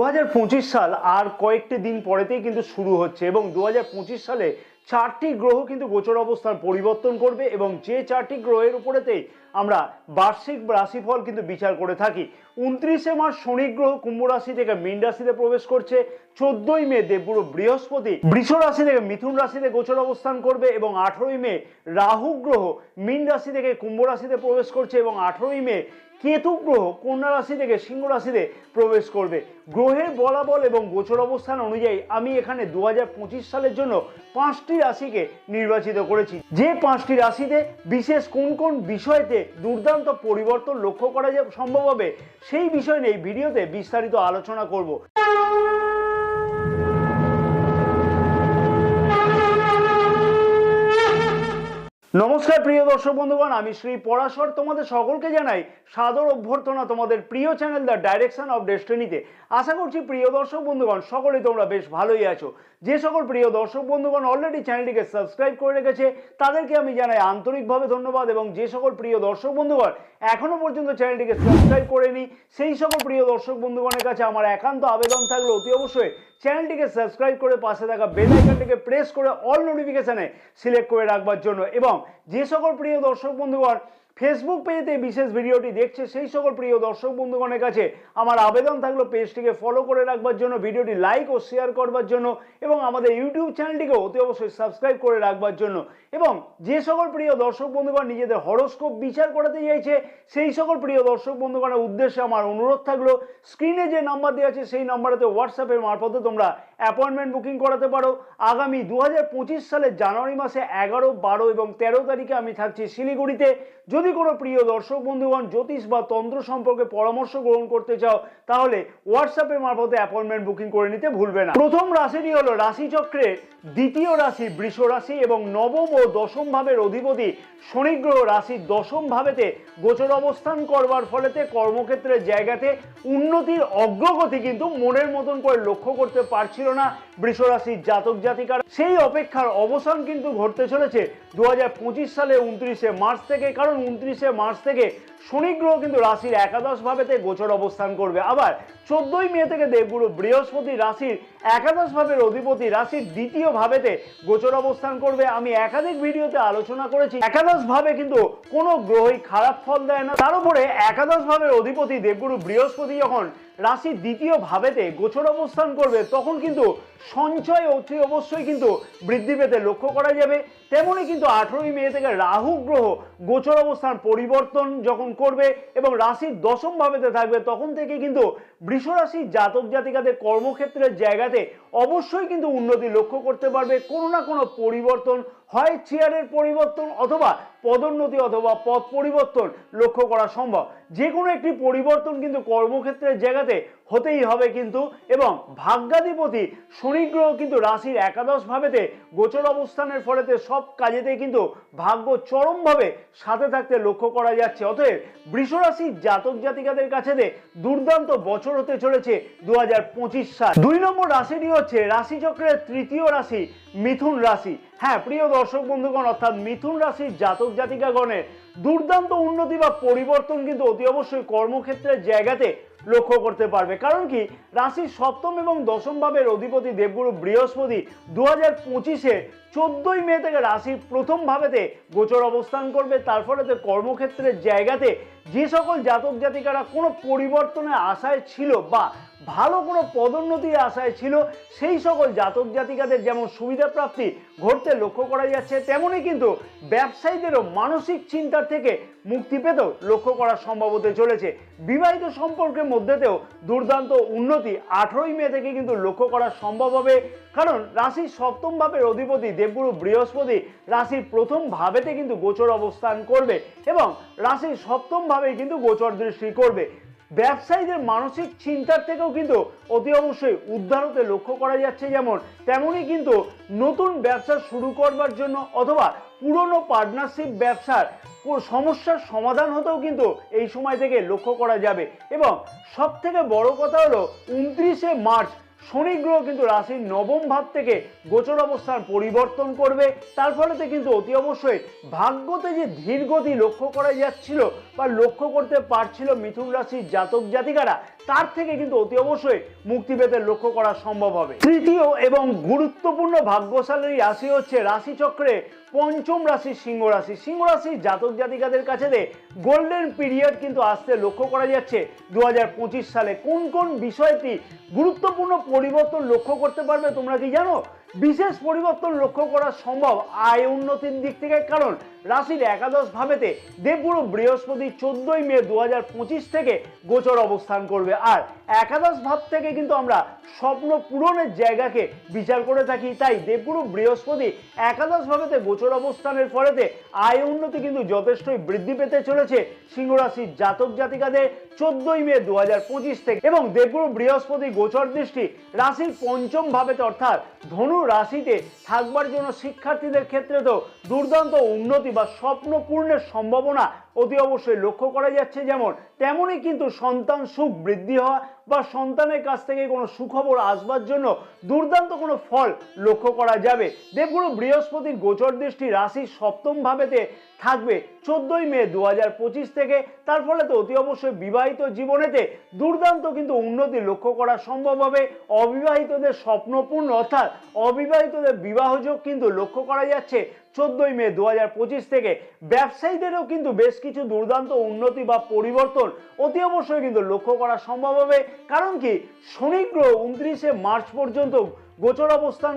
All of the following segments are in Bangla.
2025 সাল আর কয়েকটি দিন পরেতেই কিন্তু শুরু হচ্ছে এবং 2025 সালে 4টি গ্রহ কিন্তু গোচর অবস্থান পরিবর্তন করবে এবং যে 4টি গ্রহের উপরেতেই আমরা বার্ষিক রাশিফল কিন্তু বিচার করে থাকি। 29শে মার্চ শনি গ্রহ কুম্ভ রাশি থেকে মীন রাশিতে প্রবেশ করছে। 14ই মে দেবগুরু বৃহস্পতি বৃষ রাশি থেকে মিথুন রাশিতে গোচর অবস্থান করবে এবং 18ই মে রাহু গ্রহ মীন রাশি থেকে কুম্ভ রাশিতে প্রবেশ করছে এবং 18ই মে কেতু গ্রহ কন্যা রাশি থেকে সিংহ রাশিতে প্রবেশ করবে। গ্রহের বলাবল এবং গোচর অবস্থান অনুযায়ী আমি এখানে 2025 সালের জন্য 5টি রাশিকে নির্বাচিত করেছি। যে 5টি রাশিতে বিশেষ কোন কোন বিষয়তে দুর্দান্ত পরিবর্তন লক্ষ্য করা সম্ভব হবে সেই বিষয় নিয়ে এই ভিডিওতে বিস্তারিত আলোচনা করব। নমস্কার প্রিয় দর্শক বন্ধুগণ, আমি শ্রী পরাশর তোমাদের সকলকে জানাই সাদর অভ্যর্থনা তোমাদের প্রিয় চ্যানেল দ্য ডাইরেকশন অফ ডেস্টিনিতে। আশা করছি প্রিয় দর্শক বন্ধুগণ সকলেই তোমরা বেশ ভালোই আছো। যে সকল প্রিয় দর্শক বন্ধুগণ অলরেডি চ্যানেলটিকে সাবস্ক্রাইব করে রেখেছে তাদেরকে আমি জানাই আন্তরিকভাবে ধন্যবাদ, এবং যে সকল প্রিয় দর্শক বন্ধুগণ এখনো পর্যন্ত চ্যানেলটিকে সাবস্ক্রাইব করেনি সেই সকল প্রিয় দর্শক বন্ধুগণের কাছে আমার একান্ত আবেদন থাকলে অতি অবশ্যই চ্যানেলটিকে সাবস্ক্রাইব করে পাশে থাকা বেল আইকনটিকে প্রেস করে অল নোটিফিকেশনে সিলেক্ট করে রাখবার জন্য, এবং যে সকল প্রিয় দর্শক বন্ধুগণ ফেসবুক পেজেতে বিশেষ ভিডিওটি দেখছে সেই সকল প্রিয় দর্শক বন্ধুগণের কাছে আমার আবেদন থাকলো পেজটিকে ফলো করে রাখবার জন্য, ভিডিওটি লাইক ও শেয়ার করবার জন্য, এবং আমাদের ইউটিউব চ্যানেলটিকে অতি অবশ্যই সাবস্ক্রাইব করে রাখবার জন্য। এবং যে সকল প্রিয় দর্শক বন্ধুগণ নিজেদের হরোস্কোপ বিচার করাতে চাইছে সেই সকল প্রিয় দর্শক বন্ধুগণের উদ্দেশ্যে আমার অনুরোধ থাকলো স্ক্রিনে যে নাম্বার দেওয়া আছে সেই নাম্বারেতে হোয়াটসঅ্যাপের মারফতে তোমরা অ্যাপয়েন্টমেন্ট বুকিং করাতে পারো। আগামী 2025 সালের জানুয়ারি মাসে 11, 12 এবং 13 তারিখে আমি থাকছি শিলিগুড়িতে। যদি কোনো প্রিয় দর্শক বন্ধুগণ জ্যোতিষ বা তন্ত্র সম্পর্কে পরামর্শ গ্রহণ করতে চাও তাহলে হোয়াটসঅ্যাপের মারফতে অ্যাপয়েন্টমেন্ট বুকিং করে নিতে ভুলবে না। প্রথম রাশিটি হলো রাশিচক্রের দ্বিতীয় রাশি বৃষ রাশি, এবং নবম ও দশম ভাবের অধিপতি শনি গ্রহ রাশির দশম ভাবেতে গোচর অবস্থান করবার ফলেতে কর্মক্ষেত্রের জায়গাতে উন্নতির অগ্রগতি কিন্তু মনের মতন করে লক্ষ্য করতে পারছিল না বৃষ রাশির জাতক জাতিকারা। সেই অপেক্ষার অবসান কিন্তু ঘটতে চলেছে 2025 সালে 29শে মার্চ থেকে, কারণ 29শে মার্চ থেকে শনি গ্রহ কিন্তু রাশির একাদশ ভাবেতে গোচর অবস্থান করবে। আবার 14ই মে থেকে দেবগুরু বৃহস্পতি রাশির একাদশ ভাবের অধিপতি রাশির দ্বিতীয় ভাবেতে গোচর অবস্থান করবে। আমি একাধিক ভিডিওতে আলোচনা করেছি একাদশ ভাবে কিন্তু কোনো গ্রহই খারাপ ফল দেয় না। তার উপরে একাদশ ভাবের অধিপতি দেবগুরু বৃহস্পতি যখন রাশির দ্বিতীয় ভাবেতে গোচর অবস্থান করবে তখন কিন্তু সঞ্চয় অতি অবশ্যই কিন্তু বৃদ্ধি পেতে লক্ষ্য করা যাবে। তেমনি কিন্তু 18ই মে থেকে রাহু গ্রহ গোচর অবস্থান পরিবর্তন যখন করবে এবং রাশির দশম ভাবেতে থাকবে তখন থেকে কিন্তু বৃষ রাশির জাতক জাতিকাদের কর্মক্ষেত্রের জায়গাতে অবশ্যই কিন্তু উন্নতি লক্ষ্য করতে পারবে। কোনো না কোনো পরিবর্তন, হয় চেয়ারের পরিবর্তন অথবা পদোন্নতি অথবা পদ পরিবর্তন লক্ষ্য করা সম্ভব। যে কোনো একটি পরিবর্তন কিন্তু কর্মক্ষেত্রের জায়গাতে হতেই হবে কিন্তু। এবং ভাগ্যাধিপতি শনি গ্রহ কিন্তু রাশির একাদশ ভাবেতে গোচর অবস্থানের ফলেতে সব কাজেতে কিন্তু ভাগ্য চরমভাবে সাথে থাকতে লক্ষ্য করা যাচ্ছে। অতএব বৃষ রাশির জাতক জাতিকাদের কাছে দুর্দান্ত বছর হতে চলেছে 2025 সাল। 2 নম্বর রাশিটি হচ্ছে রাশিচক্রের তৃতীয় রাশি মিথুন রাশি। হ্যাঁ প্রিয় দর্শক বন্ধুগণ, অর্থাৎ মিথুন রাশির জাতক জাতিকাগণের দুর্দান্ত উন্নতি বা পরিবর্তন কিন্তু অতি অবশ্যই কর্মক্ষেত্রের জায়গাতে লক্ষ্য করতে পারবে। কারণ কি, রাশির সপ্তম এবং দশম ভাবের অধিপতি দেবগুরু বৃহস্পতি 2025-এ 14ই মে থেকে রাশির প্রথম ভাবেতে গোচর অবস্থান করবে। তার ফলেতে কর্মক্ষেত্রের জায়গাতে যে সকল জাতক জাতিকারা কোনো পরিবর্তনের আশায় ছিল বা ভালো কোনো পদোন্নতির আশায় ছিল সেই সকল জাতক জাতিকাদের যেমন সুবিধা প্রাপ্তি ঘটতে লক্ষ্য করা যাচ্ছে, তেমনি কিন্তু ব্যবসায়ীদেরও মানসিক চিন্তার থেকে মুক্তি পেতেও লক্ষ্য করা সম্ভব হতে চলেছে। বিবাহিত সম্পর্কের মধ্যেতেও দুর্দান্ত উন্নতি 18ই মে থেকে কিন্তু লক্ষ্য করা সম্ভব হবে। কারণ রাশির সপ্তম ভাবের অধিপতি দেবগুরু বৃহস্পতি রাশির প্রথম ভাবেতে কিন্তু গোচর অবস্থান করবে এবং রাশির সপ্তম ভাবে কিন্তু গোচর দৃষ্টি করবে। ব্যবসায়ীদের মানসিক চিন্তার থেকেও কিন্তু অতি অবশ্যই উদ্ধার হতে লক্ষ্য করা যাচ্ছে। যেমন তেমনি কিন্তু নতুন ব্যবসা শুরু করবার জন্য অথবা পুরনো পার্টনারশিপ ব্যবসার সমস্যার সমাধান হতেও কিন্তু এই সময় থেকে লক্ষ্য করা যাবে। এবং সব থেকে বড় কথা হলো 29শে মার্চ শনি গ্রহ কিন্তু রাশির নবম ভাব থেকে গোচর অবস্থান পরিবর্তন করবে। তার ফলেতে কিন্তু অতি অবশ্যই ভাগ্যতে যে ধীরগতি লক্ষ্য করা যাচ্ছিল বা লক্ষ্য করতে পারছিল মিথুন রাশির জাতক জাতিকারা, তার থেকে কিন্তু অতি অবশ্যই মুক্তি পেতে লক্ষ্য করা সম্ভব হবে। তৃতীয় এবং গুরুত্বপূর্ণ ভাগ্যশালী রাশি হচ্ছে রাশিচক্রে পঞ্চম রাশি সিংহ রাশি। সিংহ রাশির জাতক জাতিকাদের কাছে গোল্ডেন পিরিয়ড কিন্তু আসতে লক্ষ্য করা যাচ্ছে 2025 সালে। কোন কোন বিষয়টি গুরুত্বপূর্ণ পরিবর্তন লক্ষ্য করতে পারবে তোমরা কি জানো? বিশেষ পরিবর্তন লক্ষ্য করা সম্ভব আয় উন্নতির দিক থেকে, কারণ রাশির একাদশ ভাবেতে দেবগুরু বৃহস্পতি 14ই মে 2025 থেকে গোচর অবস্থান করবে। আর একাদশ ভাব থেকে কিন্তু আমরা স্বপ্ন পূরণের জায়গাকে বিচার করে থাকি, তাই দেবগুরু বৃহস্পতি একাদশ ভাবেতে গোচর অবস্থানের ফলেতে আয় উন্নতি কিন্তু যথেষ্টই বৃদ্ধি পেতে চলেছে সিংহ রাশির জাতক জাতিকাদের 14ই মে 2025 থেকে। এবং দেবগুরু বৃহস্পতি গোচর দৃষ্টি রাশির পঞ্চম ভাবেতে অর্থাৎ ধনু রাশিতে থাকবার জন্য শিক্ষার্থীদের ক্ষেত্রে তো দুর্দান্ত উন্নতি বা স্বপ্ন পূর্ণের সম্ভাবনা অতি অবশ্যই লক্ষ্য করা যাচ্ছে। যেমন তেমনই কিন্তু সন্তান সুখ বৃদ্ধি হওয়া বা সন্তানের কাছ থেকে কোনো সুখবর আসবার জন্য দুর্দান্ত কোনো ফল লক্ষ্য করা যাবে। দেবগুরু বৃহস্পতির গোচর দৃষ্টি রাশির সপ্তম ভাবেতে থাকবে 14ই মে 2025 থেকে। তার ফলে তো অতি অবশ্যই বিবাহিত জীবনেতে দুর্দান্ত কিন্তু উন্নতি লক্ষ্য করা সম্ভব হবে। অবিবাহিতদের স্বপ্নপূর্ণ অর্থাৎ অবিবাহিতদের বিবাহযোগ কিন্তু লক্ষ্য করা যাচ্ছে 14ই মে 2025 থেকে। ব্যবসায়ীদেরও কিন্তু বেশ কিছু দুর্দান্ত উন্নতি বা পরিবর্তন অতি অবশ্যই কিন্তু লক্ষ্য করা সম্ভব হবে। কারণ কি শনি গ্রহ 29শে মার্চ পর্যন্ত গোচর অবস্থান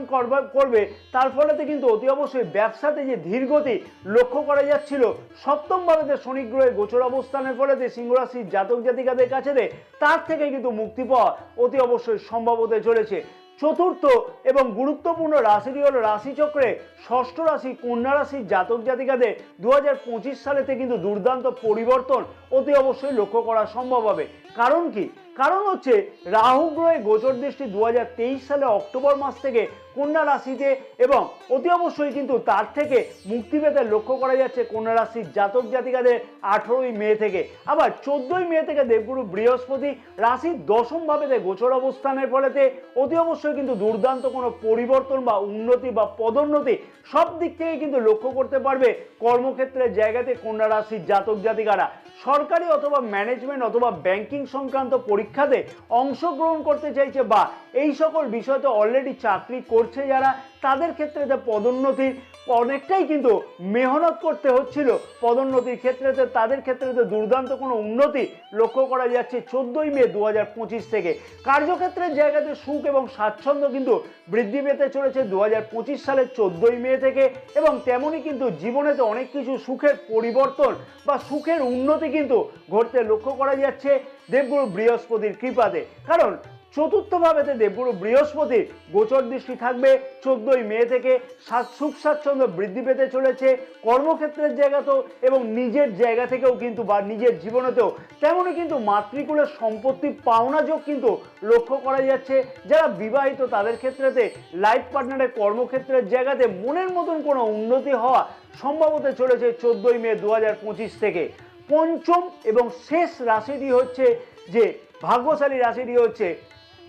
করবে, তার ফলেতে কিন্তু অতি অবশ্যই ব্যবসাতে যে ধীরগতি লক্ষ্য করা যাচ্ছিল সপ্তম ভাবেতে শনি গ্রহের গোচর অবস্থানের ফলেতে সিংহ রাশির জাতক জাতিকাদের কাছে তার থেকে কিন্তু মুক্তি পাওয়া অতি অবশ্যই সম্ভব হতে চলেছে। চতুর্থ এবং গুরুত্বপূর্ণ রাশিটি হলো রাশিচক্রে ষষ্ঠ রাশি কন্যা রাশির জাতক জাতিকাদের 2025 সালেতে কিন্তু দুর্দান্ত পরিবর্তন অতি অবশ্যই লক্ষ্য করা সম্ভব হবে। কারণ কি? কারণ হচ্ছে রাহু গ্রহের গোচর দৃষ্টি 2023 সালে অক্টোবর মাস থেকে কন্যা রাশিতে, এবং অতি অবশ্যই কিন্তু তার থেকে মুক্তি পেতে লক্ষ্য করা যাচ্ছে কন্যা রাশির জাতক জাতিকাদের 18ই মে থেকে। আবার 14ই মে থেকে দেবগুরু বৃহস্পতি রাশির দশম ভাবেতে গোচর অবস্থানের ফলেতে অতি অবশ্যই কিন্তু দুর্দান্ত কোনো পরিবর্তন বা উন্নতি বা পদোন্নতি সব দিক থেকে কিন্তু লক্ষ্য করতে পারবে কর্মক্ষেত্রের জায়গাতে কন্যা রাশির জাতক জাতিকারা। সরকারি অথবা ম্যানেজমেন্ট অথবা ব্যাংকিং সংক্রান্ত পরীক্ষাতে অংশগ্রহণ করতে চাইছে বা এই সকল বিষয়তে অলরেডি চাকরি করছে যারা, তাদের ক্ষেত্রে পদোন্নতির অনেকটাই কিন্তু মেহনত করতে হচ্ছিল পদোন্নতির ক্ষেত্রে, তাদের ক্ষেত্রে দুর্দান্ত কোনো উন্নতি লক্ষ্য করা যাচ্ছে 14ই মে 2025 থেকে। কার্যক্ষেত্রের জায়গাতে সুখ এবং স্বাচ্ছন্দ্য কিন্তু বৃদ্ধি পেতে চলেছে 2025 সালের 14ই মে থেকে। এবং তেমনই কিন্তু জীবনেতে অনেক কিছু সুখের পরিবর্তন বা সুখের উন্নতি কিন্তু ঘটতে লক্ষ্য করা যাচ্ছে দেবগুরু বৃহস্পতির কৃপাতে। কারণ চতুর্থ ভাবেতে দেবগুরু বৃহস্পতির গোচর দৃষ্টি থাকবে 14ই মে থেকে। সুখ স্বাচ্ছন্দ্য বৃদ্ধি পেতে চলেছে কর্মক্ষেত্রের জায়গাতেও এবং নিজের জায়গা থেকেও কিন্তু বা নিজের জীবনেতেও। তেমনই কিন্তু মাতৃকুলের সম্পত্তি পাওনা যোগ কিন্তু লক্ষ্য করা যাচ্ছে। যারা বিবাহিত তাদের ক্ষেত্রেতে লাইফ পার্টনারের কর্মক্ষেত্রের জায়গাতে মনের মতন কোনো উন্নতি হওয়া সম্ভব হতে চলেছে 14ই মে 2025 থেকে। পঞ্চম এবং শেষ রাশিটি হচ্ছে যে ভাগ্যশালী রাশিটি হচ্ছে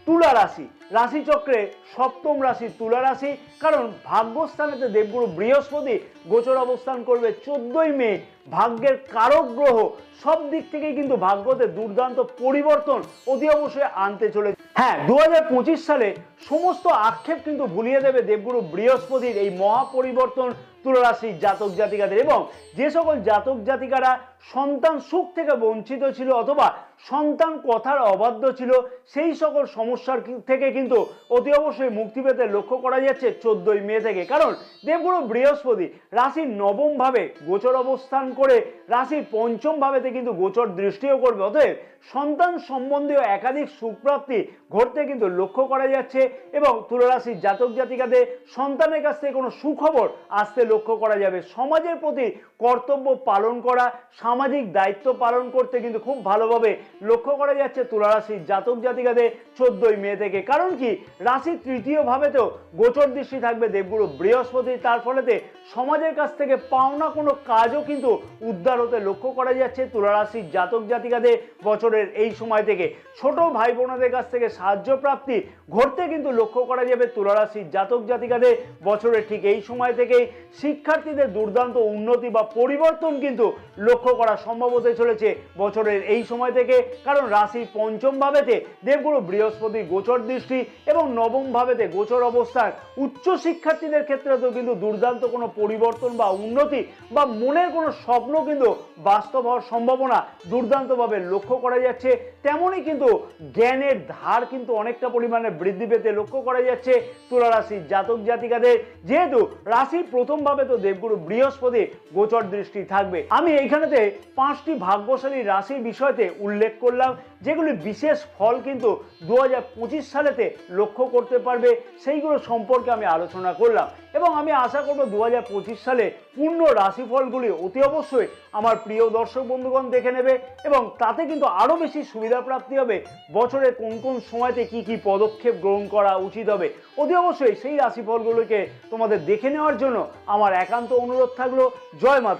তুলা রাশি। রাশিচক্রে সপ্তম রাশি তুলা রাশি। কারণ ভাগ্যস্থানেতে দেবগুরু বৃহস্পতি গোচর অবস্থান করবে 14ই মে। ভাগ্যের কারক গ্রহ সব দিক থেকেই কিন্তু ভাগ্যতে দুর্দান্ত পরিবর্তন অতি অবশ্যই আনতে চলেছে। হ্যাঁ, 2025 সালে সমস্ত আক্ষেপ কিন্তু ভুলিয়ে দেবে দেবগুরু বৃহস্পতির এই মহাপরিবর্তন তুলা রাশির জাতক জাতিকাদের। এবং যে সকল জাতক জাতিকারা সন্তান সুখ থেকে বঞ্চিত ছিল অথবা সন্তান কথার অবাধ্য ছিল, সেই সকল সমস্যার থেকে কিন্তু অতি অবশ্যই মুক্তি পেতে লক্ষ্য করা যাচ্ছে 14ই মে থেকে। কারণ দেবগুরু বৃহস্পতি রাশির নবম ভাবে গোচর অবস্থান করে রাশির পঞ্চম ভাবেতে কিন্তু গোচর দৃষ্টিও করবে। অতএব সন্তান সম্বন্ধীয় একাধিক সুপ্রাপ্তি ঘটতে কিন্তু লক্ষ্য করা যাচ্ছে। এবং তুলা রাশির জাতক জাতিকাদের সন্তানের কাছ থেকে কোনো সুখবর আসতে লক্ষ্য করা যাবে। সমাজের প্রতি কর্তব্য পালন করা, সামাজিক দায়িত্ব পালন করতে কিন্তু খুব ভালোভাবে লক্ষ্য করা যাচ্ছে তুলা রাশির জাতক জাতিকাদের 14ই মে থেকে। কারণ কি রাশির তৃতীয় ভাবেতেও গোচর দৃষ্টি থাকবে দেবগুরু বৃহস্পতি, তার ফলেতে সমাজের কাছ থেকে পাওনা কোনো কাজও কিন্তু উদ্ধার হতে লক্ষ্য করা যাচ্ছে তুলা রাশির জাতক জাতিকাদের বছরের এই সময় থেকে। ছোট ভাই বোনদের কাছ থেকে সাহায্য প্রাপ্তি ঘটতে কিন্তু লক্ষ্য করা যাবে তুলা রাশির জাতক জাতিকাদের বছরের ঠিক এই সময় থেকেই। শিক্ষার্থীদের দুর্দান্ত উন্নতি বা পরিবর্তন কিন্তু লক্ষ্য করা সম্ভব হতে চলেছে বছরের এই সময় থেকে, কারণ রাশির পঞ্চম ভাবেতে দেবগুরু বৃহস্পতি গোচর দৃষ্টি এবং নবম ভাবেতে গোচর অবস্থান উচ্চ শিক্ষার্থীদের ক্ষেত্রে তো কিন্তু দুর্দান্ত কোনো পরিবর্তন বা উন্নতি বা মনের কোনো স্বপ্ন কিন্তু বাস্তব হওয়ার সম্ভাবনা দুর্দান্তভাবে লক্ষ্য করা যাচ্ছে। তেমনই কিন্তু জ্ঞানের ধার কিন্তু অনেকটা পরিমাণে বৃদ্ধি পেতে লক্ষ্য করা যাচ্ছে তুলা রাশির জাতক জাতিকাদের, যেহেতু রাশির প্রথম ভাবে তো দেবগুরু বৃহস্পতি গোচর দৃষ্টি থাকবে। আমি এইখানেতে 5টি ভাগ্যশালী রাশির বিষয়তে উল্লেখ করলাম, যেগুলি বিশেষ ফল কিন্তু 2025 সালেতে লক্ষ্য করতে পারবে, সেইগুলো সম্পর্কে আমি আলোচনা করলাম এবং আমি আশা করব 2025 সালে পূর্ণ রাশিফলগুলি অতি অবশ্যই আমার প্রিয় দর্শক বন্ধুগণ দেখে নেবে এবং তাতে কিন্তু আরও বেশি সুবিধা প্রাপ্তি হবে। বছরের কোন কোন সময়তে কি কি পদক্ষেপ গ্রহণ করা উচিত হবে, অতি অবশ্যই সেই রাশিফলগুলোকে তোমাদের দেখে নেওয়ার জন্য আমার একান্ত অনুরোধ থাকলো। জয় মাতা।